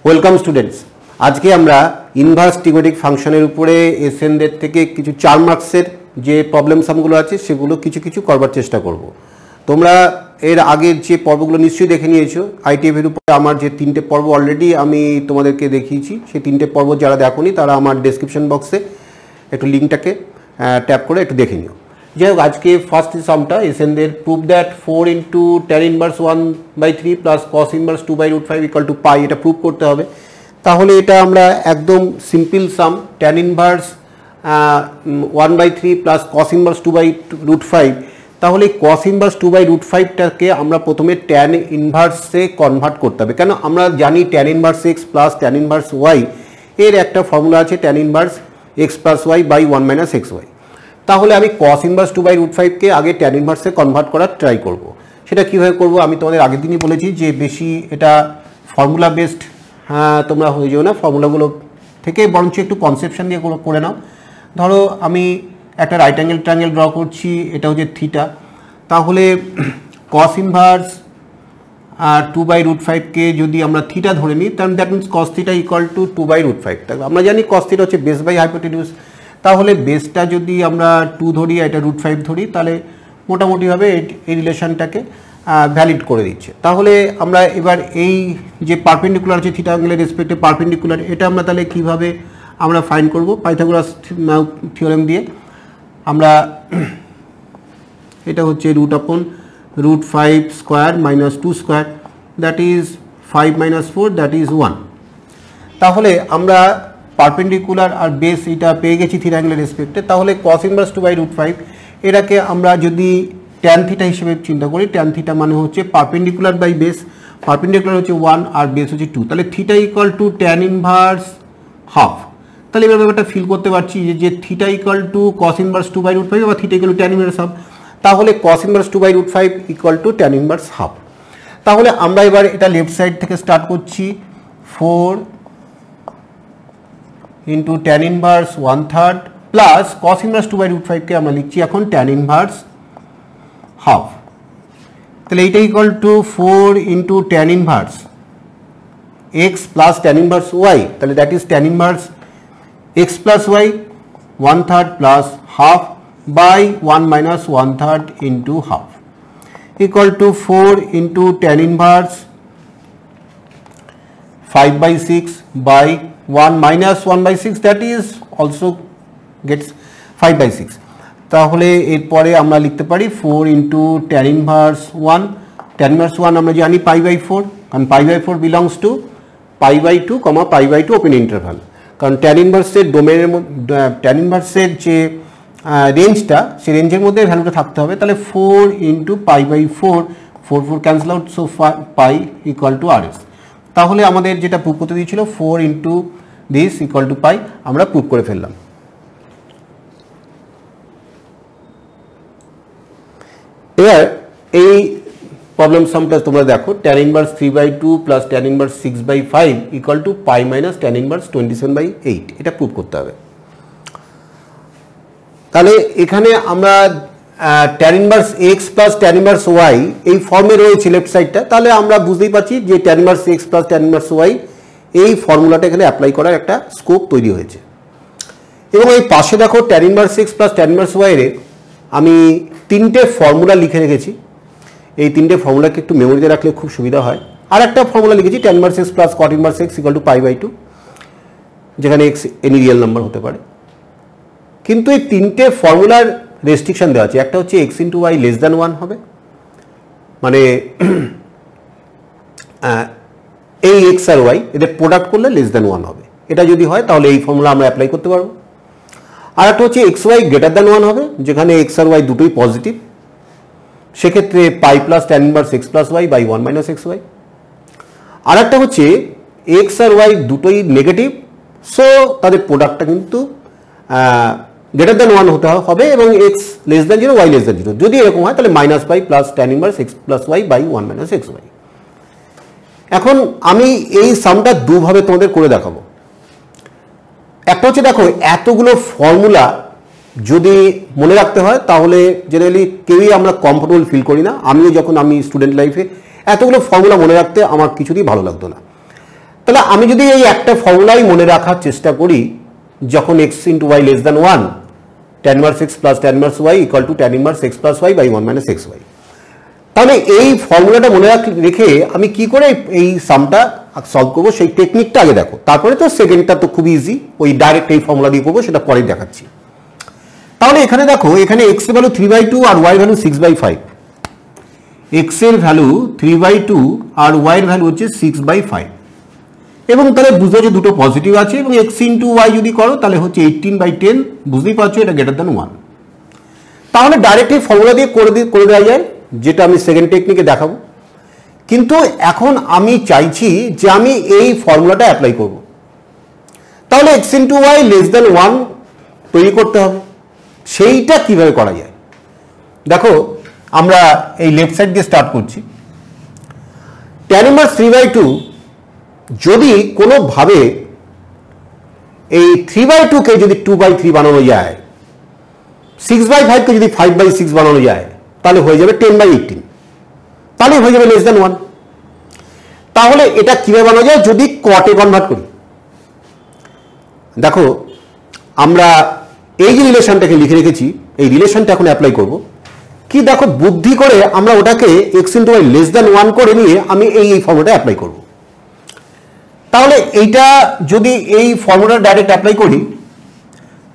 Welcome students. আজকে আমরা inverse trigonometric ফাংশনের উপরে এসএনদের থেকে কিছু 4 মার্কসের যে প্রবলেম সামগুলো আছে সেগুলো কিছু করবার চেষ্টা করব। তোমরা এর আগের যে পর্বগুলো নিশ্চয়ই দেখে নিয়েছো। আইটিএফ এর উপরে আমার যে 3টে পর্ব অলরেডি আমি তোমাদেরকে দেখিয়েছি। সেই 3টে পর্ব যারা দেখোনি তারা আমার ডেসক্রিপশন বক্সে একটু লিঙ্কটাকে ট্যাপ করে একটু দেখে নিও। যাই হোক, আজকে ফার্স্ট সামটা এসএনদের prove that 4 into tan inverse 1/3 plus cos inverse 2/√5 equal to pi, এটা প্রুভ করতে হবে। তাহলে এটা আমরা একদম simple sum, tan inverse 1/3 plus cos inverse 2/√5। তাহলে cos ইনভার্স 2/√5টাকে আমরা প্রথমে tan ইনভার্সে কনভার্ট করতে হবে। কেন? আমরা জানি tan inverse x plus tan inverse y এর একটা ফর্মুলা আছে, tan inverse x plus y by 1 minus xy। তাহলে আমি cos ইনভার্স 2/√5কে আগে tan ইনভার্সে কনভার্ট করার ট্রাই করব। সেটা কীভাবে করব আমি তোমাদের আগের দিনই বলেছি যে বেশি এটা ফর্মুলা বেসড তোমরা হয়ে যাও না, ফর্মুলাগুলো থেকে বরঞ্চ একটু কনসেপশন দিয়ে করে নাও। ধরো আমি একটা রাইট অ্যাঙ্গেল ট্রায়াঙ্গেল ড্র করছি, এটা হচ্ছে থিটা। তাহলে cos ইনভার্স 2/√5কে যদি আমরা থিটা ধরে নিই, তাহলে that means cos theta equal two 2/√5। আমরা জানি cos থিটা হচ্ছে বেস বাই হাইপোটেনিউস। তাহলে বেসটা যদি আমরা 2 ধরি, এটা √5 ধরি, তাহলে মোটামুটিভাবে এই রিলেশনটাকে ভ্যালিড করে দিচ্ছে। তাহলে আমরা এবার এই যে পারপেন্ডিকুলার আছে থিটা অ্যাঙ্গেলের রেসপেক্টে পারপেন্ডিকুলার, এটা আমরা তাহলে কিভাবে আমরা ফাইন্ড করব? পাইথাগোরাস থিওরেম দিয়ে আমরা এটা হচ্ছে √5 square minus 2 square, that is 5 minus 4, that is 1। তাহলে আমরা পারপেন্ডিকুলার আর বেস এটা পেয়ে গেছি থিটা অ্যাঙ্গেলের রেসপেক্টে। তাহলে cos ইনভার্স 2/√5 এটাকে আমরা যদি tan থিটা হিসেবে চিন্তা করি, tan থিটা মানে হচ্ছে পারপেন্ডিকুলার বাই বেস, পারপেন্ডিকুলার হচ্ছে 1 আর বেস হচ্ছে 2, তাহলে theta equal two tan inverse half. তাহলে এবার ব্যাপারটা ফিল করতে পারছি যে theta equal two cos inverse 2/√5 বা theta equal two tan inverse half. তাহলে cos inverse 2/√5 equal two tan inverse half. তাহলে আমরা এবার এটা লেফট সাইড থেকে স্টার্ট করছি, 4 into tan inverse 1/3 plus cos inverse 2/√5কে আমরা লিখছি এখন tan ইনভার্স হাফ। তাহলে এইটা equal to 4 into tan inverse x plus tan inverse y, তাহলে that is tan inverse x plus y 1/3 plus half by 1 minus 1/3 into half equal to 4 into tan inverse 5/6 by 1 minus 1/6, that is also gets 5/6। তাহলে এরপরে আমরা লিখতে পারি 4 into tan inverse 1, tan inverse 1 আমরা জানি π/4, কারণ π/4 belongs to π/2, π/2 open interval. কারণ tan ইনভার্সের ডোমেনের মধ্যে tan ইনভার্সের যে রেঞ্জটা, সেই রেঞ্জের মধ্যে ভ্যালুটা থাকতে হবে। তাহলে 4 into π/4, 4 cancel out, so pi equal to RS। তাহলে আমাদের যেটা প্রুভ করতে দিয়েছিল 4 into this equal to pi, আমরা প্রুভ করে ফেললাম। এবার এই প্রবলেম সামটা তোমরা দেখো, tan inverse 3/2 plus tan inverse 6/5 equal to pi minus tan inverse 27/8, এটা প্রুভ করতে হবে। তাহলে এখানে আমরা tan inverse x plus tan inverse y এই ফর্মে রয়েছে লেফট সাইডটা। তাহলে আমরা বুঝতেই পারছি যে tan inverse x plus tan inverse y এই ফর্মুলাটা এখানে অ্যাপ্লাই করার একটা স্কোপ তৈরি হয়েছে। এবং এই পাশে দেখো tan inverse x plus tan inverse y এর আমি 3টে ফর্মুলা লিখে রেখেছি। এই 3টে ফর্মুলাকে একটু মেমোরিতে রাখলে খুব সুবিধা হয়। আর একটা ফর্মুলা লিখেছি tan inverse x plus cot inverse x equal to π/2, যেখানে x এনি রিয়েল নাম্বার হতে পারে। কিন্তু এই 3টে ফর্মুলার রেস্ট্রিকশন দেওয়া আছে। একটা হচ্ছে x into y less than 1 হবে, মানে এই x আর y এদের প্রোডাক্ট করলে লেস দ্যান 1 হবে। এটা যদি হয় তাহলে এই ফর্মুলা আমরা অ্যাপ্লাই করতে পারবো। আর একটা হচ্ছে xy গ্রেটার দ্যান 1 হবে, যেখানে x আর y দুটোই পজিটিভ, সেক্ষেত্রে pi plus tan inverse x plus y by 1 minus xy। আর একটা হচ্ছে x আর y দুটোই নেগেটিভ, সো তাদের প্রোডাক্টটা কিন্তু গ্রেটার দ্যান 1 হতে হবে এবং x less than 0, y less than 0। যদি এরকম হয় তাহলে minus pi plus tan inverse x plus y by 1 minus xy। এখন আমি এই সামটা দুভাবে তোমাদের করে দেখাবো। একটা হচ্ছে দেখো, এতগুলো ফর্মুলা যদি মনে রাখতে হয় তাহলে জেনারেলি কেউই আমরা কমফোর্টেবল ফিল করি না। আমিও যখন আমি স্টুডেন্ট লাইফে এতগুলো ফর্মুলা মনে রাখতে আমার কিছুতেই ভালো লাগতো না। তাহলে আমি যদি এই একটা ফর্মুলাই মনে রাখার চেষ্টা করি, যখন x * y less than 1, tan inverse x plus tan inverse y equal to tan inverse x plus y by 1 minus xy, তাহলে এই ফর্মুলাটা মনে রেখে আমি কি করে এই সামটা সলভ করবো সেই টেকনিকটা আগে দেখো, তারপরে তো সেকেন্ডটা তো খুব ইজি, ওই ডাইরেক্ট এই ফর্মুলা দিয়ে করবো, সেটা পরে দেখাচ্ছি। তাহলে এখানে দেখো, এখানে x এর ভ্যালু 3/2 আর y এর ভ্যালু 6/5, x এর ভ্যালু 3/2 আর y এর ভ্যালু হচ্ছে 6/5, এবং তাহলে বুঝতে হচ্ছে দুটো পজিটিভ আছে, এবং x ইন্টু y যদি করো তাহলে হচ্ছে 18/10, বুঝতেই পারছো এটা গ্রেটার দ্যান 1। তাহলে ডাইরেক্ট এই ফর্মুলা দিয়ে করে দেওয়া যায়, যেটা আমি সেকেন্ড টেকনিকে দেখাবো। কিন্তু এখন আমি চাইছি যে আমি এই ফর্মুলাটা অ্যাপ্লাই করব, তাহলে x into y less than 1 তৈরি করতে হবে। সেইটা কিভাবে করা যায় দেখো, আমরা এই লেফট সাইড দিয়ে স্টার্ট করছি। tan inverse 3/2 যদি কোনোভাবে এই 3/2 কে যদি 2/3 বানানো যায়, 6/5 কে যদি 5/6 বানানো যায়, তাহলে হয়ে যাবে 10/18, তাহলে হয়ে যাবে লেস দ্যান 1। তাহলে এটা কিভাবে বানানো যায় যদি কটে কনভার্ট করি, দেখো আমরা এই যে রিলেশনটাকে লিখে রেখেছি, এই রিলেশনটা এখন অ্যাপ্লাই করব। কি দেখো, বুদ্ধি করে আমরা ওটাকে x into y less than 1 করে নিয়ে আমি এই ফর্মুলাটা অ্যাপ্লাই করব। তাহলে এইটা যদি এই ফর্মুলা ডাইরেক্ট অ্যাপ্লাই করি,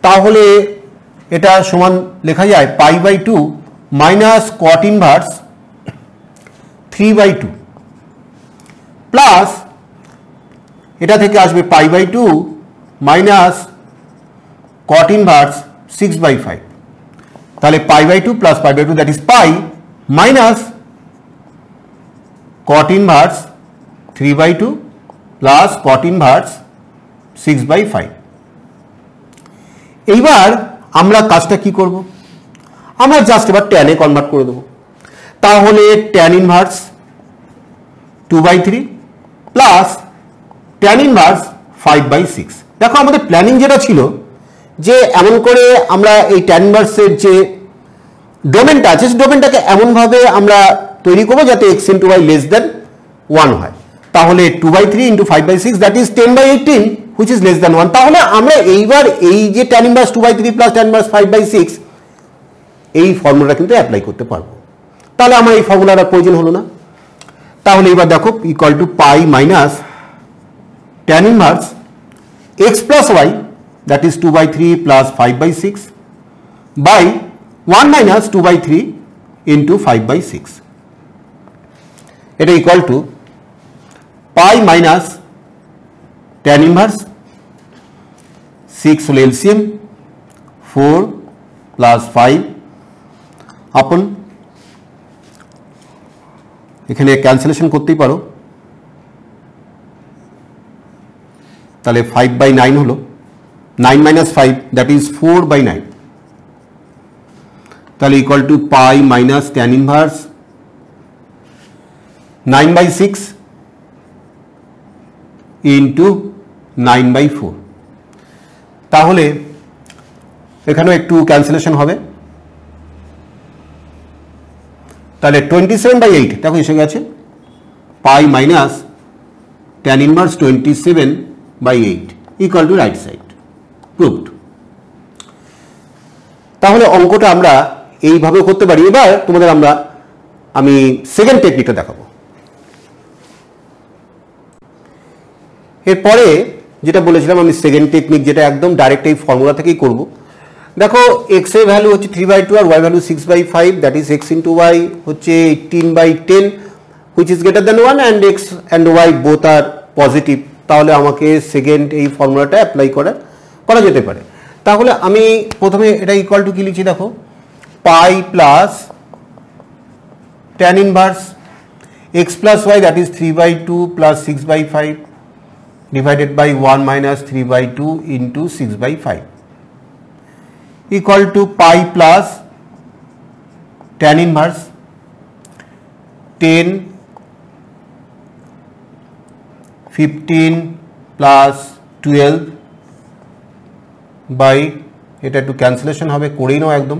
তাহলে এটা সমান লেখা যায় π/2 মাইনাস cot ইনভার্স 3/2 প্লাস এটা থেকে আসবে π/2 মাইনাস cot ইনভার্স 6/5, তাহলে π/2 plus π/2 that is pi minus cot inverse 3/2 plus cot inverse 6/5। এইবার আমরা কাজটা কি করব, আমরা জাস্ট এবার tan এ কনভার্ট করে দেবো। তাহলে tan inverse 2/3 plus tan inverse 5/6। দেখো আমাদের প্ল্যানিং যেটা ছিল যে এমন করে আমরা এই tan ইনভার্সের যে ডোমেনটা আছে, সেই ডোমেনটাকে এমনভাবে আমরা তৈরি করবো যাতে x into y less than 1 হয়। তাহলে 2/3 into 5/6 that is 10/18 which is less than 1। তাহলে আমরা এইবার এই যে tan inverse 2/3 plus tan inverse 5/6 এই ফর্মুলাটা কিন্তু অ্যাপ্লাই করতে পারবো। তাহলে আমার এই ফর্মুলার প্রয়োজন হলো না। তাহলে এবার দেখো equal to pi minus tan inverse x plus y that is 2/3 plus 5/6 by 1 minus 2/3 into 5/6, এটা equal to pi minus tan inverse 6 হলো এলসিএম 4 প্লাস 5 আপন, এখানে ক্যান্সেলেশন করতেই পারো, তাহলে 5/9 হলো, 9 মাইনাস 5 দ্যাট ইজ 4/9, তাহলে equal to pi minus tan inverse 9/6 into 9/4। তাহলে এখানেও একটু ক্যান্সেলেশন হবে, তাহলে 27/8 দেখো এসে গেছে, pi minus tan inverse 27/8 equal to right side, proved. তাহলে অঙ্কটা আমরা এইভাবে করতে পারি। এবার তোমাদের আমি সেকেন্ড টেকনিকটা দেখাবো। এরপরে যেটা বলেছিলাম আমি সেকেন্ড টেকনিক, যেটা একদম ডাইরেক্ট এই ফর্মুলা থেকেই করব। দেখো x এর ভ্যালু হচ্ছে 3/2 আর y value 6/5, that is x into y হচ্ছে 18/10 which is greater than 1 and x and y both are positive. তাহলে আমাকে সেকেন্ড এই ফর্মুলাটা অ্যাপ্লাই করা যেতে পারে। তাহলে আমি প্রথমে এটা ইকুয়াল টু কি লিখছি দেখো, পাই plus tan inverse x plus y that is 3/2 plus 6/5 divided by 1 minus 3/2 into 6/5 equal to pi plus tan inverse 10 15 plus 12 by এটা একটু ক্যান্সেলেশন হবে, করেই নাও একদম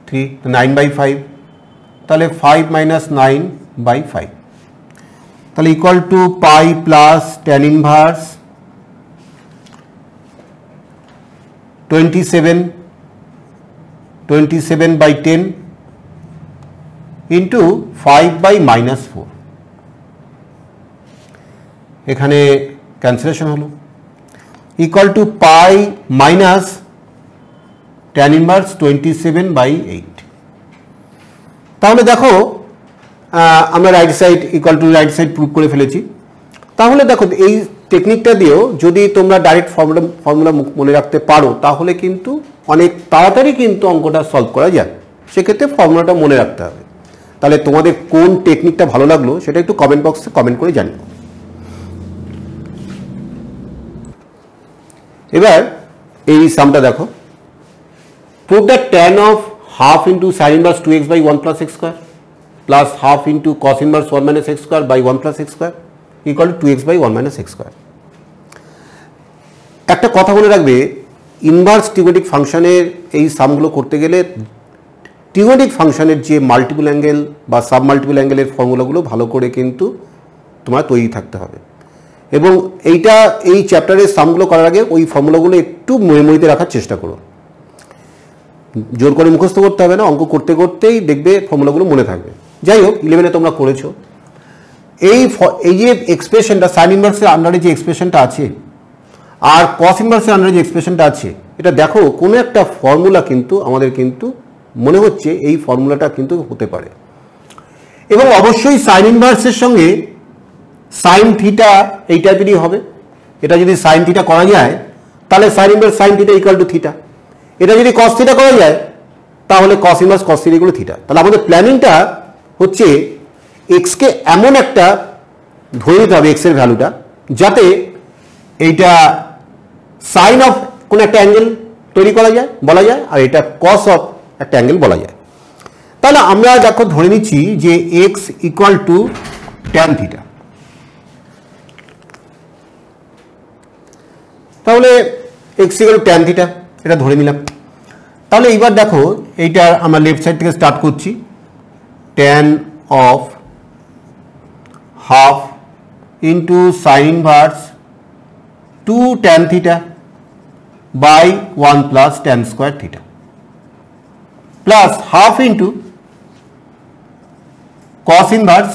3 9/5, তাহলে 5 minus 9/5 তাহলে equal to pi plus tan inverse 27 by 10 into 5/-4, এখানে cancellation হলো, equal to pi minus tan inverse 27/8। তাহলে দেখো আমরা right side equal to right side prove করে ফেলেছি। তাহলে দেখো এই টেকনিকটা দিয়েও যদি তোমরা ডাইরেক্ট ফর্মুলা মনে রাখতে পারো তাহলে কিন্তু অনেক তাড়াতাড়ি কিন্তু অঙ্কটা সলভ করা যায়। সেক্ষেত্রে ফর্মুলাটা মনে রাখতে হবে। তাহলে তোমাদের কোন টেকনিকটা ভালো লাগলো সেটা একটু কমেন্ট বক্সে কমেন্ট করে জানিও। এবার এই সামটা দেখো, prove that tan of half into sin inverse 2x by 1 plus x square plus half into cos inverse 1 minus x square by 1 plus x square equal to 2x by 1 minus x square। একটা কথা মনে রাখবে, inverse ত্রিগোণিক ফাংশনের এই সামগুলো করতে গেলে ত্রিগোণিক ফাংশনের যে মাল্টিপল অ্যাঙ্গেল বা সাব মাল্টিপল অ্যাঙ্গেলের ফর্মুলাগুলো ভালো করে কিন্তু তোমার তৈরি থাকতে হবে। এবং এই চ্যাপ্টারের সামগুলো করার আগে ওই ফর্মুলাগুলো একটু মেমোরিতে রাখার চেষ্টা করো। জোর করে মুখস্থ করতে হবে না, অঙ্ক করতে করতেই দেখবে ফর্মুলাগুলো মনে থাকবে। যাই হোক, 11-এ তোমরা করেছো। এই যে এক্সপ্রেশনটা সাইন ইনভার্সের আন্ডারে যে এক্সপ্রেশনটা আছে আর কস ইনভার্সের আন্ডারে যে এক্সপ্রেশনটা আছে, এটা দেখো কোনো একটা ফর্মুলা কিন্তু আমাদের কিন্তু মনে হচ্ছে এই ফর্মুলাটা কিন্তু হতে পারে। এবং অবশ্যই সাইন ইনভার্সের সঙ্গে সাইন থিটা এই টাইপেরই হবে। এটা যদি সাইন থিটা করা যায় তাহলে sign inverse sine theta equal two theta. এটা যদি কস থিটা করা যায় তাহলে cos inverse cos theta equal two theta. তাহলে আমাদের প্ল্যানিংটা হচ্ছে এক্সকে এমন একটা ধরে নিতে হবে এক্সের ভ্যালুটা যাতে এইটা সাইন অফ কোন একটা অ্যাঙ্গেল তৈরি করা যায় বলা যায়, আর এটা কস অফ একটা অ্যাঙ্গেল বলা যায়। তাহলে আমরা দেখো ধরে নিচ্ছি যে x equal to tan theta. তাহলে x equal to tan theta এটা ধরে নিলাম। তাহলে এইবার দেখো এইটা আমরা লেফট সাইড থেকে স্টার্ট করছি। Tan of half into sine inverse 2 tan theta by 1 plus tan square theta plus half into cos inverse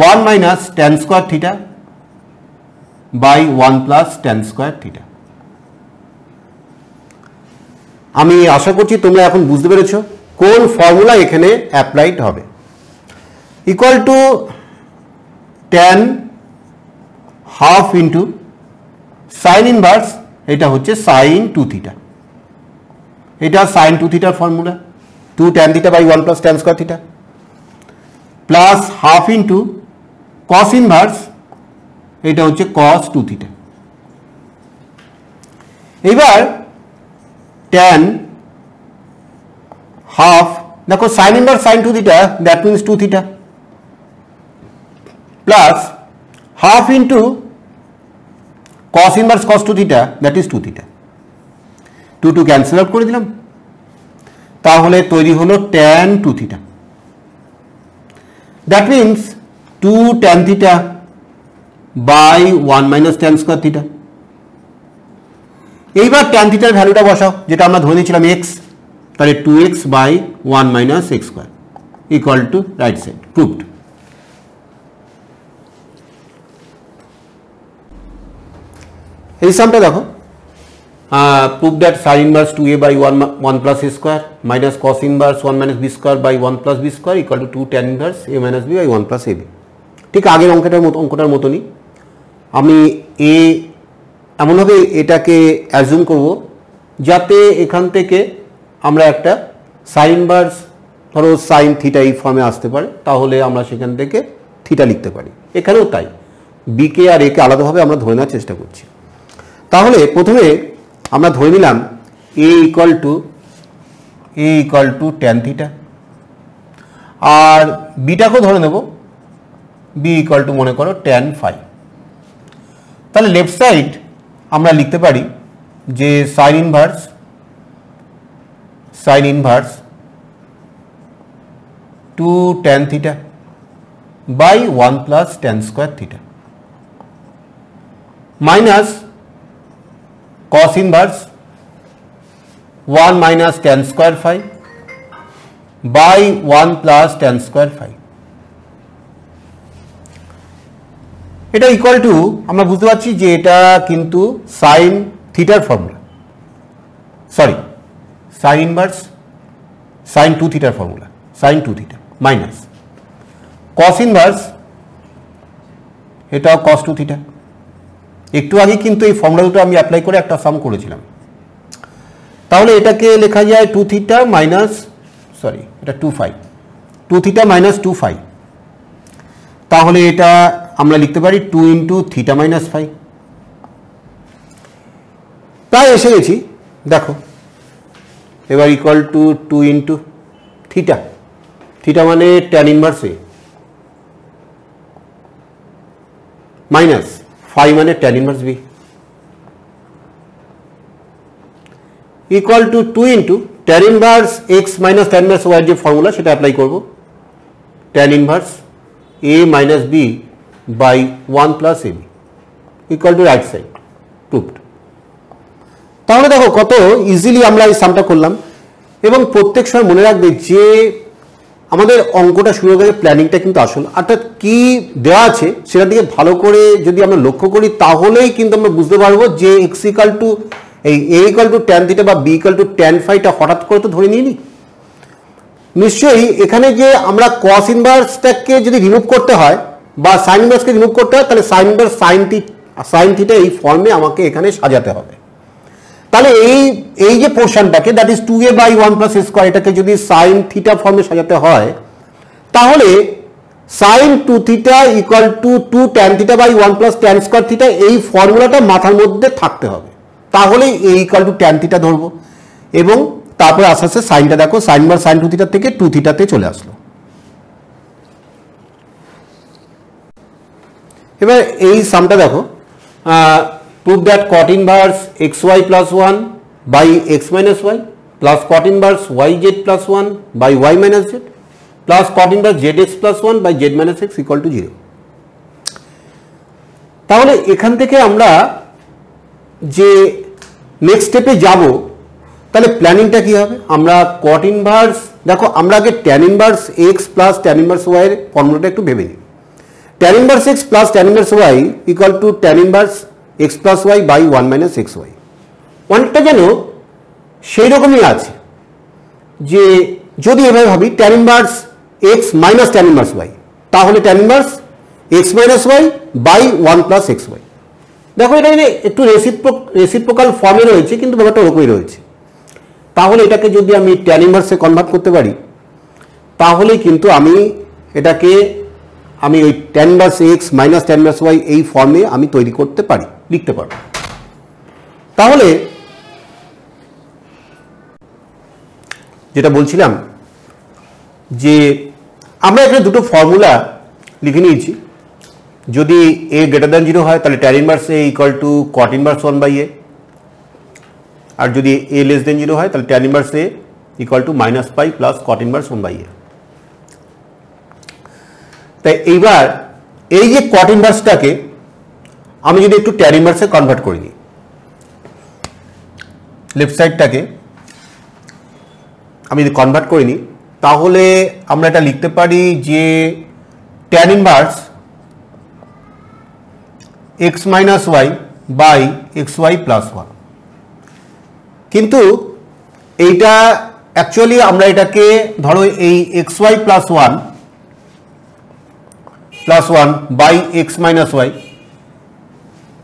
1 minus tan square theta by 1 plus tan square theta. আমি আশা করছি তোমরা এখন বুঝতে পেরেছো কোন ফর্মুলা এখানে অ্যাপ্লাইড হবে। Equal to tan half into sine inverse, এটা হচ্ছে সাইন 2 থিটা, এটা সাইন 2 থিটার formula 2 tan theta by 1 plus tan square theta plus half into cos inverse, এটা হচ্ছে কস 2 থিটা। এবার ট্যান হাফ দেখো sine inverse sine 2 theta that means 2 theta plus half into cos inverse cos 2 theta that is 2 theta, 2 cancel out করে দিলাম। তাহলে তৈরি হলো tan 2 theta, that means 2 tan theta by 1 minus tan square theta। এইবার tan theta এর ভ্যালুটা বসাও যেটা আমরা ধরে নিয়েছিলাম x, তাহলে 2x by 1 minus x square equal to right side proved। এই সামটা দেখো, prove that sine inverse 2a by 1 plus a square minus cos inverse 1 minus b square by 1 plus b square equal to 2 tan inverse a minus b by 1 plus ab। ঠিক আগের অঙ্কটার মতনই আমি এমনভাবে এটাকে assume করব যাতে এখান থেকে আমরা একটা সাইন ইনভার্স ধরো সাইন থিটা এই ফর্মে আসতে পারে, তাহলে আমরা সেখান থেকে থিটা লিখতে পারি। এখানেও তাই বিকে আর একে আলাদাভাবে আমরা ধরে নেওয়ার চেষ্টা করছি। তাহলে প্রথমে আমরা ধরে নিলাম a equal to tan theta, আর বিটাকেও ধরে নেব b ইকুয়াল টু মনে করো ট্যান ফাই। তাহলে লেফট সাইড আমরা লিখতে পারি যে sine inverse 2 tan theta by 1 plus tan square theta minus cos inverse 1 minus tan square phi by 1 plus tan square phi. এটা ইকুয়াল টু আমরা বুঝতে পারছি যে এটা কিন্তু সাইন থিটার formula, sorry sine inverse sine 2 থিটার formula, sign 2 theta minus cos inverse এটাও কস 2 থিটা। একটু আগে কিন্তু এই ফর্মুলা দুটো আমি অ্যাপ্লাই করে একটা সাম করেছিলাম, তাহলে এটাকে লেখা যায় 2 থিটা মাইনাস, সরি এটা 2 ফাই, 2 থিটা মাইনাস 2 ফাই, তাহলে এটা আমরা লিখতে পারি 2 ইন্টু থিটা মাইনাস ফাই। প্রায় এসে গেছি, দেখো এবার equal to 2 into theta, theta মানে tan inverse a minus phi মানে tan inverse b equal to 2 into tan inverse x minus tan inverse y যে ফর্মুলা সেটা অ্যাপ্লাই করব, tan inverse a minus b by 1 plus a b equal to right side proved. তাহলে দেখো কত easily আমরা এই সামটা করলাম। এবং প্রত্যেক সময় মনে রাখবে যে আমাদের অঙ্কটা শুরু হয়ে গেলে প্ল্যানিংটা কিন্তু আসল, অর্থাৎ কি দেওয়া আছে সেটার দিকে ভালো করে যদি আমরা লক্ষ্য করি তাহলেই কিন্তু আমরা বুঝতে পারবো যে এক্স ইকাল টু এই A equal to tan theta বা বি ইকাল টু ট্যান ফাইটা হঠাৎ করে তো ধরে নিইনি। নিশ্চয়ই এখানে যে আমরা কস ইনভার্সটাকে যদি রিমুভ করতে হয় বা সাইন ইনভার্সকে রিমুভ করতে হয় তাহলে সাইন ইনভার্স সাইন থিটা এই ফর্মে আমাকে এখানে সাজাতে হবে। তাহলে এই যে পোর্শনটাকে that is 2a by 1 plus a square এটাকে যদি সাইন থিটা ফর্মে সাজাতে হয় তাহলে sine 2 theta equal to 2 tan theta by 1 plus tan square theta এই ফর্মুলাটা মাথার মধ্যে থাকতে হবে, তাহলেই a equal to tan theta ধরবো এবং তারপরে আস্তে আস্তে সাইনটা দেখো সাইন বার সাইন 2 থিটা থেকে 2 থিটাতে চলে আসলো। এবার এই সামটা দেখো, prove that cot inverse xy plus 1 by x minus y plus cot inverse yz plus 1 by y minus z plus cot inverse zx plus 1 by z minus x equal to 0। তাহলে এখান থেকে আমরা যে নেক্সট স্টেপে যাব তাহলে প্ল্যানিংটা কি হবে, আমরা cot inverse দেখো আমরা আগে tan inverse x plus tan inverse y এর ফর্মুলাটা একটু ভেবে নিই। tan inverse x plus tan inverse y equal to tan inverse x plus y by 1 minus xy। অনেকটা যেন সেই রকমই আছে যে যদি এভাবে ভাবি tan inverse x minus tan inverse y তাহলে tan inverse x minus y by 1 plus xy। দেখো এটা একটু রেসিপ্রোকাল ফর্মে রয়েছে কিন্তু ব্যাপারটা ওরকমই রয়েছে। তাহলে এটাকে যদি আমি tan inverse এ কনভার্ট করতে পারি তাহলে কিন্তু আমি এটাকে আমি ওই tan inverse x minus tan inverse y এই ফর্মে আমি তৈরি করতে পারি, লিখতে পারবো। তাহলে যেটা বলছিলাম যে আমরা এখানে দুটো ফর্মুলা লিখে নিয়েছি, যদি a গ্রেটার দ্যান 0 হয় তাহলে tan inverse a equal to cot inverse 1 বাই a, আর যদি a লেস দেন 0 হয় তাহলে tan inverse a equal to minus pi plus cot inverse 1 বাই a। তাই এইবার এই যে cot inverseটাকে আমি যদি একটু tan inverse এ কনভার্ট করে দিই, লেফট সাইডটাকে আমি যদি কনভার্ট করে নিই তাহলে আমরা এটা লিখতে পারি যে tan inverse x minus y by xy plus 1। কিন্তু এইটা অ্যাকচুয়ালি আমরা এটাকে ধরো এই xy plus 1 by x minus y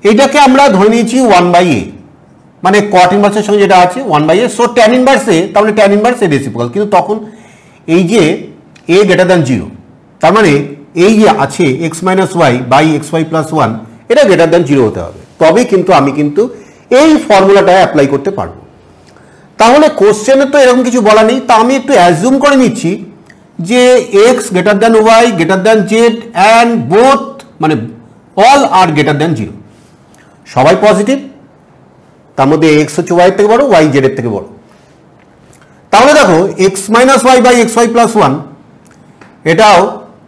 এইটাকে আমরা ধরে নিয়েছি 1 by a, মানে cot inverse এর সঙ্গে যেটা আছে 1 by a, so tan inverse a তাহলে tan inverse a রেসিপ্রোকাল। কিন্তু তখন এই যে a গ্রেটার দ্যান 0 তার মানে এই যে আছে x minus y by xy plus 1 এটা গ্রেটার দ্যান 0 হতে হবে, তবে কিন্তু আমি কিন্তু এই ফর্মুলাটা অ্যাপ্লাই করতে পারবো। তাহলে কোশ্চেনে তো এরকম কিছু বলা নেই, তা আমি একটু অ্যাজিউম করে নিচ্ছি যে x greater than y greater than z and both মানে অল আর গ্রেটার দ্যান 0, সবাই পজিটিভ, তার মধ্যে x হচ্ছে y এর থেকে বড়, y z এর থেকে বড়। তাহলে দেখো x minus y by xy plus 1 এটাও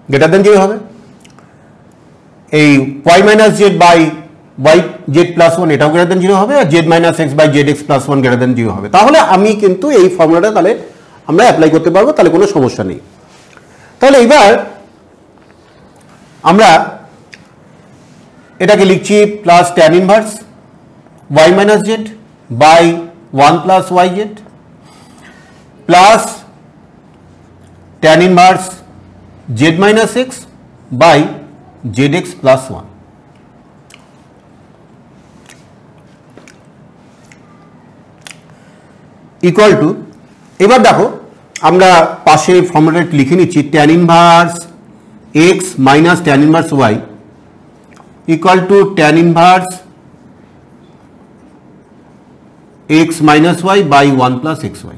গ্রেটার দ্যান 0 হবে, এই y minus z by y z plus one এটাও গ্রেটার দেন জিরো হবে, আর z minus x by z x plus one greater than zero হবে। তাহলে আমি কিন্তু এই ফর্মুলাটা তাহলে আমরা অ্যাপ্লাই করতে পারবো, তাহলে কোনো সমস্যা নেই। তাহলে এবার আমরা এটাকে লিখছি plus tan inverse y minus z by one plus y z plus tan inverse z minus x by z x plus one. Equal to, এবার দেখো আমরা পাশে ফর্মুলাটা লিখে নিচ্ছি tan inverse x minus tan inverse y equal to tan inverse x minus y by one plus x y.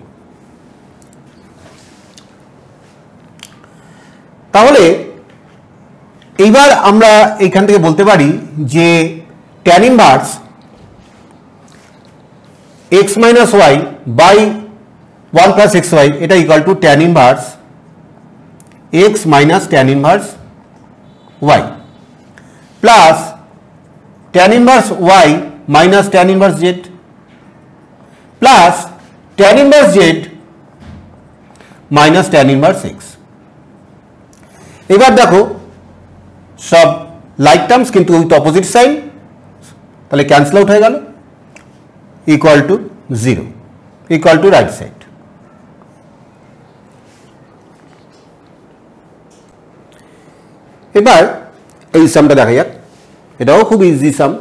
তাহলে এইবার আমরা এইখান থেকে বলতে পারি যে tan inverse x minus y by one plus x y এটা equal to tan inverse x minus tan inverse y plus tan inverse y minus tan inverse z plus tan inverse z minus tan inverse x. এবার দেখো সব like terms কিন্তু with opposite sign, তাহলে cancel out হয়ে গেল, equal to zero, equal to right side. এবার এই সামটা দেখা যাক, এটাও খুব easy sum.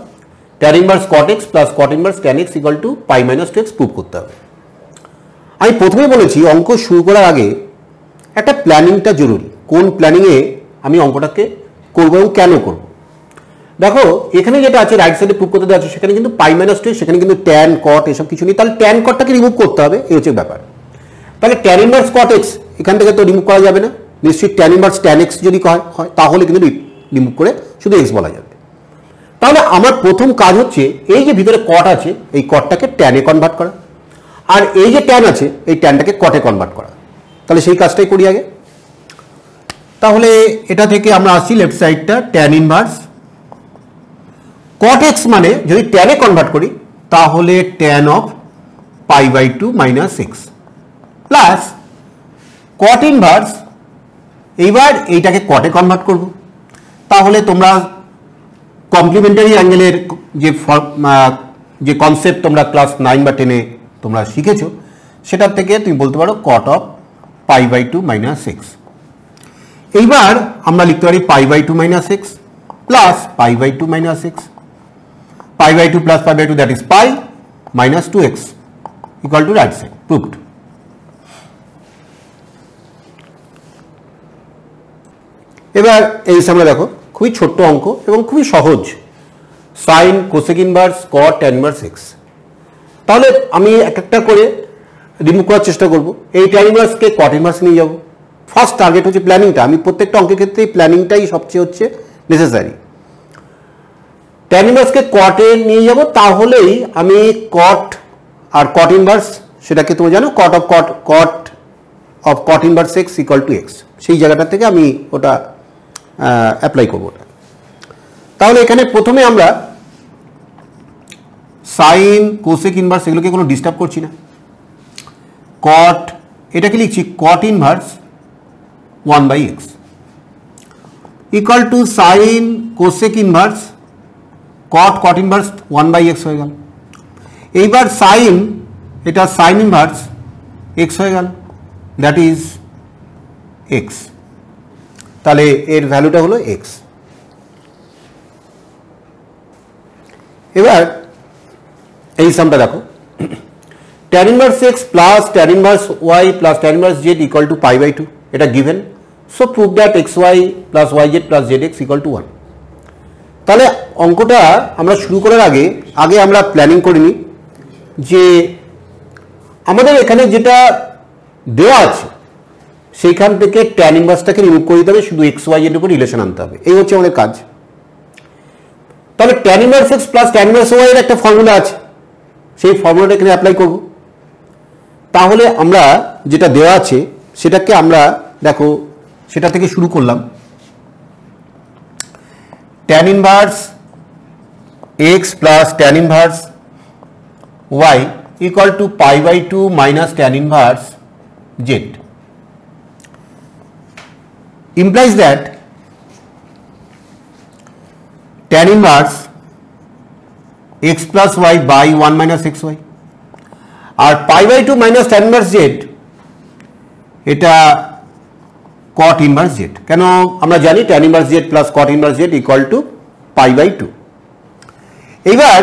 Tan inverse cot x plus cot inverse tan x equal to pi minus two x prove করতে হবে। আমি প্রথমে বলেছি অঙ্ক শুরু করার আগে একটা প্ল্যানিংটা জরুরি, কোন প্ল্যানিংয়ে আমি অঙ্কটাকে করবো এবং কেন করব। দেখো এখানে যেটা আছে রাইট সাইডে প্রুভ করতে দেওয়া আছে সেখানে কিন্তু পাই মাইনাস টু, সেখানে কিন্তু ট্যান কট এসব কিছু নেই, তাহলে ট্যান কটটাকে রিমুভ করতে হবে, এই হচ্ছে ব্যাপার। তাহলে ট্যান ইনভার্স কট এক্স এখান থেকে তো রিমুভ করা যাবে না, নিশ্চয়ই ট্যান ইনভার্স ট্যান এক্স যদি হয় তাহলে কিন্তু রিমুভ করে শুধু এক্স বলা যাবে। তাহলে আমার প্রথম কাজ হচ্ছে এই যে ভিতরে কট আছে এই কটটাকে ট্যানে কনভার্ট করা, আর এই যে ট্যান আছে এই ট্যানটাকে কটে কনভার্ট করা। তাহলে সেই কাজটাই করি আগে। তাহলে এটা থেকে আমরা আসছি লেফট সাইডটা ট্যান ইনভার্স কট এক্স মানে যদি ট্যানে কনভার্ট করি তাহলে tan of pi by two minus x plus cot inverse, এইবার এইটাকে কটে কনভার্ট করব। তাহলে তোমরা কমপ্লিমেন্টারি অ্যাঙ্গেলের যে কনসেপ্ট তোমরা ক্লাস 9 বা 10-এ তোমরা শিখেছো সেটার থেকে তুমি বলতে পারো cot of pi by two minus x. এইবার আমরা লিখতে পারি pi by two minus x plus pi by two minus x, pi by two plus pi by two that is pi minus two x equal to right side, proved. এবার এই সামনে দেখো খুবই ছোট্ট অঙ্ক এবং খুবই সহজ, সাইন কোসেক ইনভার্স কট ট্যান ইনভার্স এক্স। তাহলে আমি এক একটা করে রিমুভ করার চেষ্টা করব। এই ট্যান ইনভার্সকে কট ইনভার্স নিয়ে যাব। ফার্স্ট টার্গেট হচ্ছে প্ল্যানিংটা, আমি প্রত্যেকটা অঙ্কের ক্ষেত্রে প্ল্যানিংটাই সবচেয়ে হচ্ছে নেসেসারি। ট্যান ইনভার্সকে কটে নিয়ে যাব, তাহলেই আমি কট আর কট ইনভার্স সেটাকে তুমি জানো cot of cot inverse x equal to x, সেই জায়গাটা থেকে আমি ওটা অ্যাপ্লাই করবো ওটা। তাহলে এখানে প্রথমে আমরা সাইন কোসেক ইনভার্স এগুলোকে কোনো ডিস্টার্ব করছি না, কট এটাকে লিখছি কট inverse 1/x equal to sign cosec inverse caught inverse 1/x হয়ে গেল। এইবার সাইন এটা সাইন ইনভার্স x হয়ে গেল, দ্যাট ইজ x, তাহলে এর ভ্যালুটা হলো x। এবার এই সামটা দেখো tan inverse x plus tan inverse y plus tan inverse z equal to pi by two, এটা given, so prove that xy plus yz plus zx equal to 1। তাহলে অঙ্কটা আমরা শুরু করার আগে আমরা প্ল্যানিং করে নিই যে আমাদের এখানে যেটা দেওয়া আছে সেইখান থেকে ট্যান ইনভার্সটাকে রিমুভ করে দিতে হবে, শুধু xy এর উপর রিলেশন আনতে হবে, এই হচ্ছে আমাদের কাজ। তাহলে tan inverse x plus tan inverse y এর একটা ফর্মুলা আছে, সেই ফর্মুলাটা এখানে অ্যাপ্লাই করব। তাহলে আমরা যেটা দেওয়া আছে সেটাকে আমরা দেখো সেটা থেকে শুরু করলাম। tan inverse x plus tan inverse y equal to pi by 2 minus tan inverse z implies that tan inverse x plus y by 1 minus xy R pi by 2 minus tan inverse z এটা cot inverse z কেন আমরা জানি tan inverse z plus cot inverse z equal to pi by 2 এবার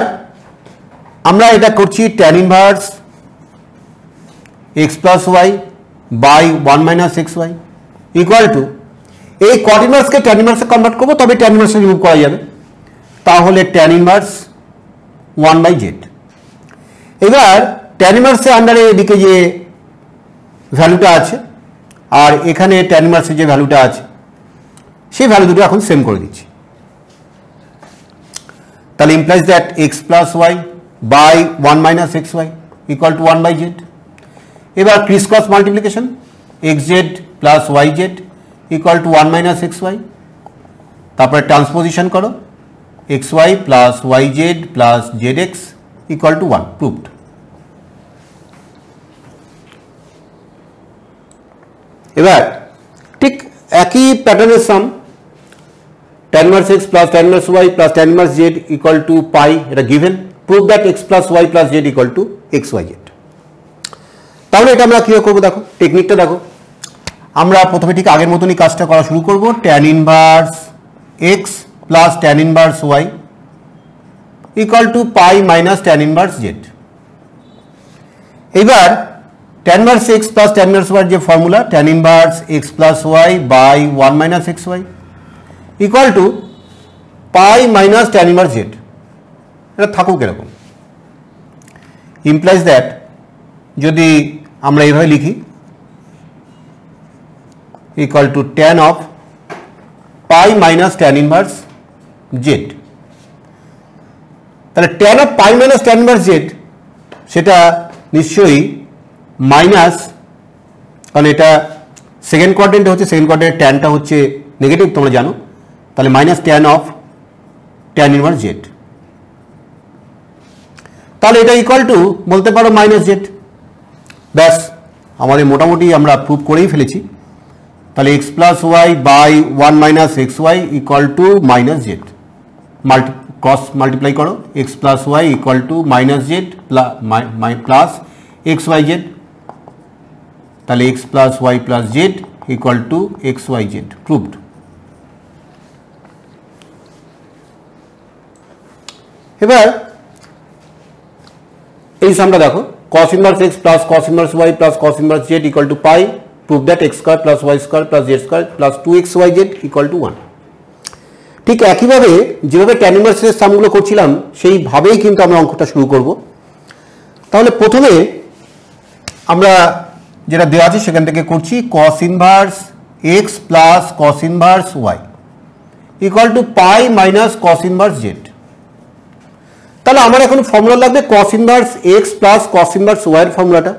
আমরা এটা করছি tan inverse x plus y by 1 minus xy equal to এই cot inverse কে tan inverse এ convert করব তবে tan inverse রিমুভ করা যাবে তাহলে tan inverse 1 by z এবার tan inverse এর আন্ডারে এদিকে যে ভ্যালুটা আছে আর এখানে tan inverse এর যে ভ্যালুটা আছে সেই ভ্যালু দুটো এখন সেম করে দিচ্ছি তাহলে implies that x plus y by 1 minus xy equal to 1 by z এবার Chris cross multiplication xz plus yz equal to 1 minus xy তারপরে ট্রান্সপোজিশন করো xy plus yz plus zx equal to 1 proved এবার ঠিক একই প্যাটার্নের সাম tan inverse x plus tan inverse y plus tan inverse z equal to pi এটা given prove that x plus y plus z equal to xyz তাহলে এটা আমরা কিভাবে করব দেখো টেকনিকটা দেখো আমরা প্রথমে ঠিক আগের মতনই কাজটা করা শুরু করব tan inverse x plus tan inverse y equal to pi minus tan inverse z এবার tan inverse x plus tan inverse y যে formula tan inverse x plus y by 1 minus xy equal to pi minus tan inverse z এটা থাকুক এরকম implies that যদি আমরা এইভাবে লিখি equal to tan of pi minus tan inverse z তাহলে tan of pi minus tan inverse z সেটা নিশ্চয়ই মাইনাস কারণ এটা সেকেন্ড কোয়াড্রেন্টে হচ্ছে সেকেন্ড কোয়াড্রেন্টের ট্যানটা হচ্ছে নেগেটিভ তোমরা জানো তাহলে minus tan of tan inverse Z তাহলে এটা ইকুয়াল টু বলতে পারো মাইনাস জেড ব্যাস আমাদের মোটামুটি আমরা প্রুভ করেই ফেলেছি তাহলে x plus y by 1 minus x y equal to minus z cross multiply করো x plus y equal to minus z plus x y z তাহলে x plus y plus z equal to xyz proved এবার এই সামটা দেখো cos inverse x plus cos inverse y plus cos inverse z equal to pi prove that x square plus y square plus z square plus 2xyz equal to 1 ঠিক একইভাবে যেভাবে tan inverse এর সামগুলো করছিলাম সেইভাবেই কিন্তু আমরা অঙ্কটা শুরু করব তাহলে প্রথমে আমরা যেটা দেওয়া আছে সেখান থেকে করছি cos inverse x plus cos inverse y equal to pi minus cos inverse z তাহলে আমার এখন ফর্মুলা লাগবে cos inverse x plus cos inverse y এর ফর্মুলাটা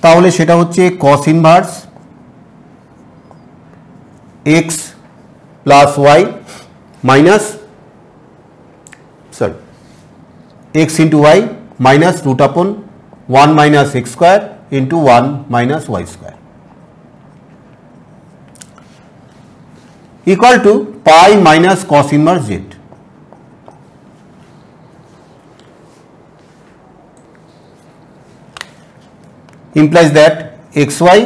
তাহলে সেটা হচ্ছে cos inverse x plus y minus x into y minus root upon 1 minus x square into 1 minus y square equal to pi minus cos inverse z implies that xy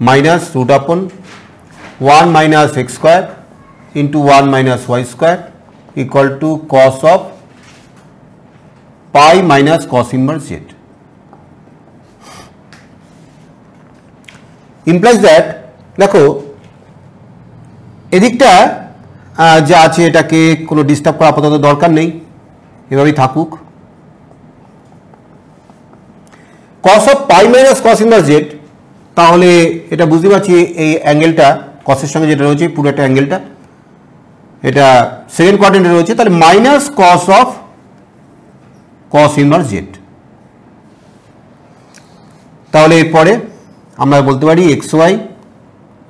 minus root upon 1 minus x square into 1 minus y square equal to cos of pi minus cos inverse z implies that দেখো এদিকটা যা আছে এটাকে কোনো disturb করা আপাতত দরকার নেই এভাবেই থাকুক cos of pi minus cos inverse z তাহলে এটা বুঝতে পারছি এই অ্যাঙ্গেলটা cos এর সঙ্গে যেটা রয়েছে পুরো একটা অ্যাঙ্গেলটা এটা সেকেন্ড কোয়াড্রেন্টে রয়েছে তাহলে minus cos of cos inverse z তাহলে এরপরে আমরা বলতে পারি xy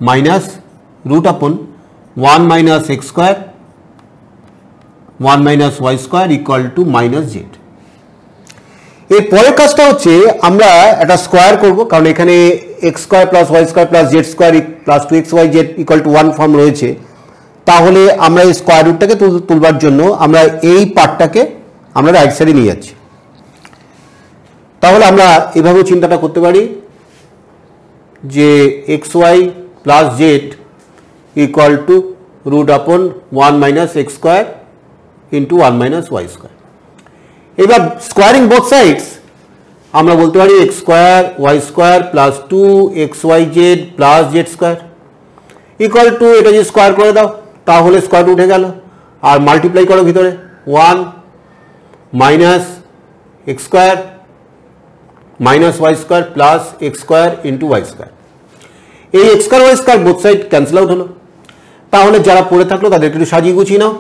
minus root upon 1 minus x square 1 minus y square equal to minus z. এর পরের কাজটা হচ্ছে আমরা একটা স্কোয়ার করব, কারণ এখানে x square plus y square plus z square plus 2x y z equal to 1 form রয়েছে। তাহলে আমরা এই স্কোয়ার রুটটাকে তুলবার জন্য আমরা এই পার্টটাকে আমরা রাইট সাইডে নিয়ে যাচ্ছি। তাহলে আমরা এভাবেও চিন্তাটা করতে পারি যে x y plus z equal to root upon 1 minus x square into 1 minus y square. এবার স্কোয়ারিং বোথ সাইডস আমরা বলতে পারি x square y square plus 2xyz plus z square equal to, এটা যদি স্কোয়ার করে দাও তাহলে স্কোয়ার উঠে গেল, আর মাল্টিপ্লাই করো ভিতরে 1 minus x square minus y square plus x square into y square. এই x square y square both side cancel out হলো। তাহলে যারা পড়ে থাকলো তাদেরকে একটু সাজিয়ে গুছিয়ে নাও,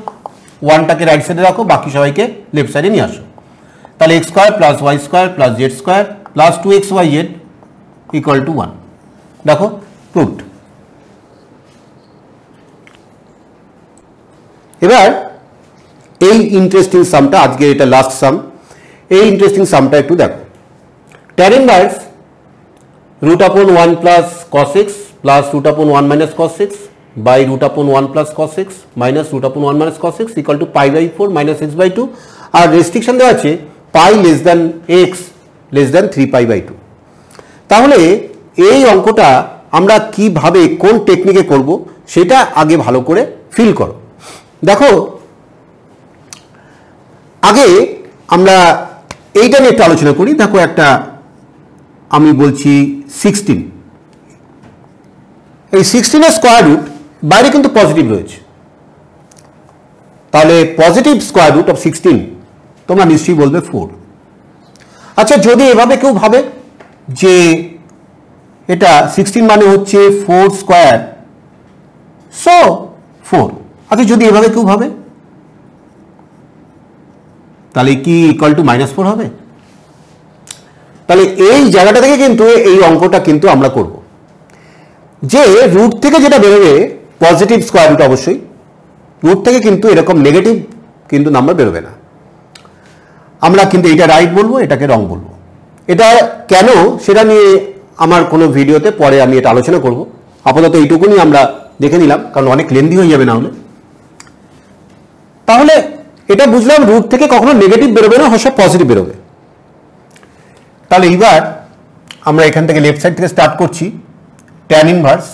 1টাকে রাইট সাইডে রাখো, বাকি সবাইকে লেফট সাইডে নিয়ে আসো। তাহলে x square plus y square plus z square plus 2xyz equal to 1। দেখো প্রুভড। এবার এই ইন্টারেস্টিং সামটা, আজকে এটা লাস্ট সাম, এই ইন্টারেস্টিং সামটা একটু দেখো। tan inverse root upon 1 plus cos x plus root upon 1 minus cos x by root upon 1 plus cos x minus root upon 1 minus cos x equal to pi by 4 minus x by 2, আর restriction দেওয়া আছে pi less than x less than 3 pi by 2। তাহলে এই অঙ্কটা আমরা কিভাবে কোন টেকনিকে করব সেটা আগে ভালো করে ফিল করো। দেখো আগে আমরা এইটা নিয়ে একটু আলোচনা করি। দেখো একটা আমি বলছি 16, এই 16 এর স্কোয়ার রুট বাইরে কিন্তু পজিটিভ রয়েছে, তাহলে পজিটিভ স্কোয়ার রুট অফ 16 তোমরা নিশ্চয়ই বলবে 4। আচ্ছা যদি এভাবে কেউ ভাবে যে এটা 16 মানে হচ্ছে 4 স্কোয়ার, সো 4, আচ্ছা যদি এভাবে কেউ ভাবে তাহলে কি ইকুয়াল টু -4 হবে? তাহলে এই জায়গাটা থেকে কিন্তু এই অঙ্কটা কিন্তু আমরা করব যে রুট থেকে যেটা বেরোবে পজিটিভ স্কোয়ার রুট, অবশ্যই রুট থেকে কিন্তু এরকম নেগেটিভ কিন্তু নাম্বার বেরোবে না। আমরা কিন্তু এটা রাইট বলবো, এটাকে রং বলবো। এটা কেন সেটা নিয়ে আমার কোনো ভিডিওতে পরে আমি এটা আলোচনা করব। আপাতত এইটুকুনি আমরা দেখে নিলাম, কারণ অনেক লেন্দি হয়ে যাবে না হলে। তাহলে এটা বুঝলাম রুট থেকে কখনো নেগেটিভ বেরোবে না, সব পজিটিভ বেরোবে। তাহলে এইবার আমরা এখান থেকে লেফট সাইড থেকে স্টার্ট করছি। tan inverse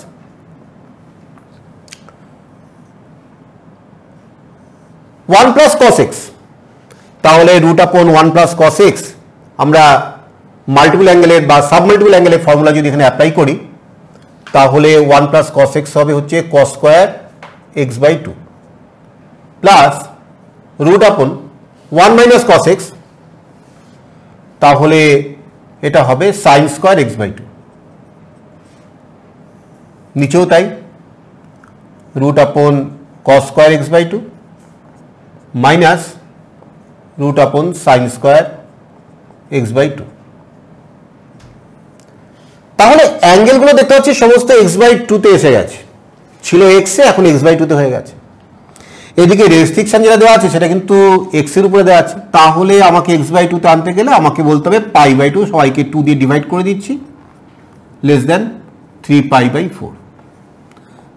one plus cos x, তাহলে root upon 1 plus cos x আমরা মাল্টিপল অ্যাঙ্গেলের বা সাব মাল্টিপল অ্যাঙ্গেলের ফর্মুলা যদি এখানে অ্যাপ্লাই করি তাহলে 1 প্লাস cos x হবে হচ্ছে cos square x by 2 plus root upon 1 minus cos x, তাহলে এটা হবে সাইন স্কোয়ার x বাই 2, নিচেও তাই root upon cos square x by 2 minus root upon sine square x by 2। তাহলে অ্যাঙ্গেলগুলো দেখতে পাচ্ছি সমস্ত x বাই 2 তে এসে গেছে, ছিল x এ, এখন x বাই 2 তে হয়ে গেছে। এদিকে রেস্ট্রিকশন যেটা দেওয়া আছে সেটা কিন্তু x এর উপরে দেওয়া আছে, তাহলে আমাকে x বাই 2 তে আনতে গেলে আমাকে বলতে হবে পাই বাই 2, সবাইকে 2 দিয়ে ডিভাইড করে দিচ্ছি, লেস দেন 3 পাই বাই 4।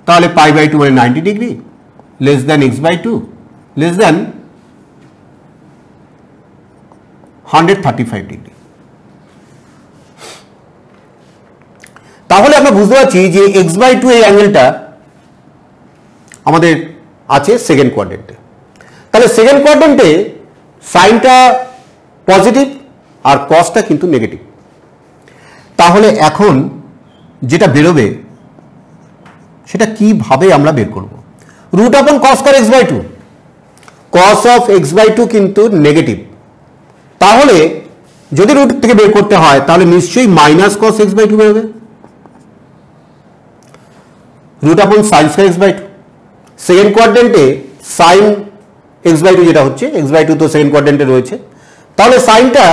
তাহলে পাই বাই 2 মানে 90 degree, less than x by 2, less than 135 degree. তাহলে আমরা বুঝতে পারছি যে x বাই 2 এই অ্যাঙ্গেলটা আমাদের আছে সেকেন্ড কোয়াড্রেন্টে। তাহলে সেকেন্ড কোয়াড্রেন্টে সাইনটা পজিটিভ আর কসটা কিন্তু নেগেটিভ। তাহলে এখন যেটা বেরোবে সেটা কিভাবে আমরা বের করব? Root upon cos square x by 2, cos of x by 2 কিন্তু নেগেটিভ, তাহলে যদি রুট থেকে বের করতে হয় তাহলে নিশ্চয়ই মাইনাস cos x বাই 2 বেরোবে। Root upon sine square x by 2, second কোয়াড্রেন্টে সাইন x বাই 2 যেটা হচ্ছে, x বাই 2 তো সেকেন্ড কোয়াড্রেন্টে রয়েছে, তাহলে সাইনটা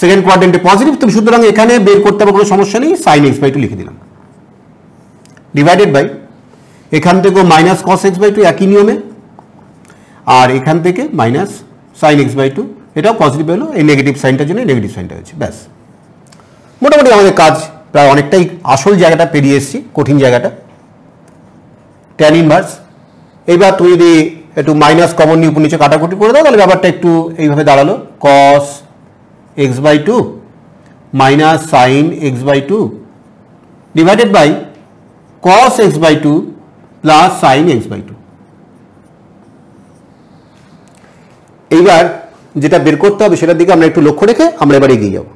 সেকেন্ড কোয়াড্রেন্টে পজিটিভ, তো সুতরাং এখানে বের করতে হবে কোনো সমস্যা নেই, সাইন x বাই 2 লিখে দিলাম, ডিভাইডেড বাই এখান থেকে মাইনাস cos x বাই 2 একই নিয়মে, আর এখান থেকে minus sine x by two, এটাও পজিটিভ হলো, এই নেগেটিভ সাইনটার জন্য নেগেটিভ সাইনটা হচ্ছে। ব্যাস, মোটামুটি আমাদের কাজ প্রায় অনেকটাই আসল জায়গাটা পেরিয়ে এসেছি, কঠিন জায়গাটা। ট্যান ইনভার্স, এইবার তুমি যদি একটু মাইনাস কমন নিয়ে উপর নিচে কাটাকুটি করে দাও তাহলে ব্যাপারটা একটু এইভাবে দাঁড়ালো, cos x by two minus sine x by two divided by cos x by two plus sine x by two. এইবার যেটা বের করতে হবে সেটার দিকে আমরা একটু লক্ষ্য রেখে আমরা এবার এগিয়ে যাব।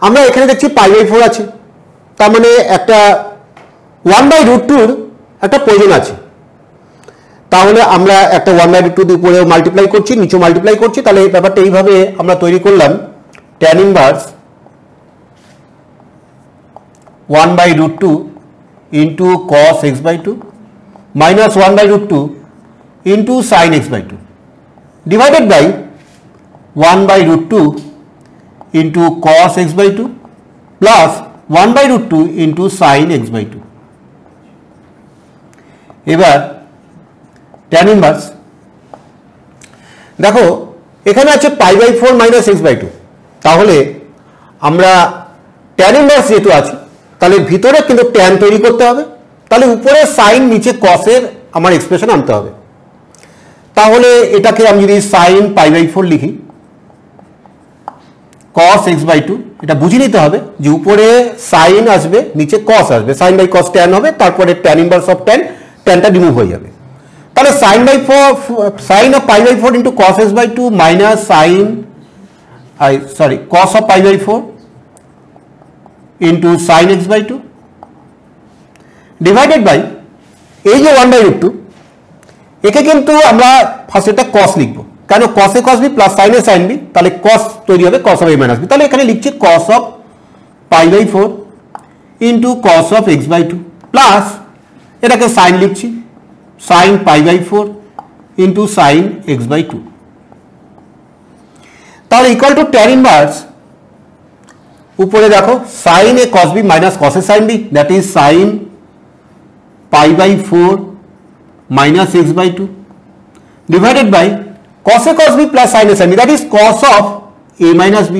আমরা এখানে দেখছি পাই বাই 4 আছে, তার মানে একটা 1/√2 একটা প্রয়োজন আছে। তাহলে আমরা একটা 1/√2 দিয়ে উপরে মাল্টিপ্লাই করছি, নিচে মাল্টিপ্লাই করছি, তাহলে এই ব্যাপারটা এইভাবে আমরা তৈরি করলাম tan inverse 1/√2 into cos x by two minus 1/√2 into sine x by two divided by 1/√2 into cos x by two plus 1/√2 into sine x by two. এবার ট্যান ইনভার্স দেখো এখানে আছে pi by 4 minus x by two, তাহলে আমরা tan inverse যেহেতু আছে তাহলে ভিতরে কিন্তু ট্যান তৈরি করতে হবে, তাহলে উপরে সাইন নিচে কসের আমার এক্সপ্রেশন আনতে হবে। তাহলে এটাকে আমি যদি সাইন পাই বাই 4 লিখি কস এক্স বাই টু, এটা বুঝে নিতে হবে যে উপরে সাইন আসবে নিচে কস আসবে, সাইন বাই কস ট্যান হবে, তারপরে ট্যান ইনভার্স অফ ট্যান, ট্যানটা রিমুভ হয়ে যাবে। তাহলে sine by 4 sine of pi by 4 into cos x by two minus sine cos of pi by 4 into sine x by two divided by এই যে 1/√2, একে কিন্তু আমরা ফার্স্ট এটা কস লিখবো, কেন কসে কস বি প্লাস সাইনে সাইন বি, তাহলে কস তৈরি হবে cos of a minus b, তাহলে এখানে লিখছি cos of pi by 4 into cos of x by two plus এটাকে সাইন লিখছি sine pi by 4 into sine x by two. তাহলে ইকুয়াল টু ট্যান ইনভার্স উপরে দেখো sine a cos b minus কসে sine b, that is sine pi by 4 minus x by two divided by cos a cos b plus sin a sin b, that is cos of a minus b।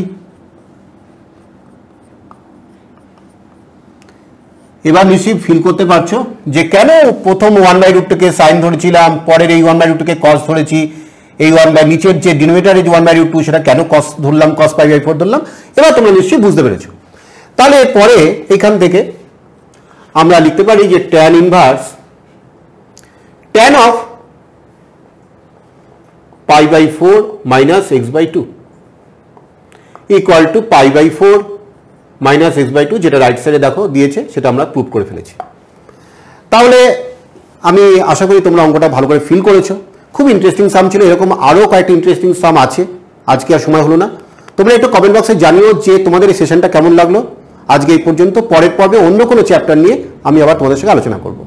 এবার নিশ্চয়ই feel করতে পারছো যে কেন প্রথম 1/√2 কে sign ধরেছিলাম, পরের এই 1/√2 কে cos ধরেছি, এই 1 নিচের যে ডিনোমিনেটরে যে 1/√2 সেটা কেন cos ধরলাম, cos পাই বাই 4 ধরলাম, এবার তোমরা নিশ্চয়ই বুঝতে পেরেছো। তাহলে পরে এখান থেকে আমরা লিখতে পারি যে tan inverse tan of pi by 4 minus x by two equal to pi by 4 minus x by two, যেটা রাইট সাইডে দেখো দিয়েছে সেটা আমরা প্রুভ করে ফেলেছি। তাহলে আমি আশা করি তোমরা অঙ্কটা ভালো করে ফিল করেছো। খুব ইন্টারেস্টিং সাম ছিল, এরকম আরও কয়েকটি ইন্টারেস্টিং সাম আছে, আজকে আর সময় হলো না। তোমরা একটু কমেন্ট বক্সে জানিও যে তোমাদের এই সেশনটা কেমন লাগলো। আজকে এই পর্যন্ত, পরের পর্বে অন্য কোনো চ্যাপ্টার নিয়ে আমি আবার তোমাদের সঙ্গে আলোচনা করব।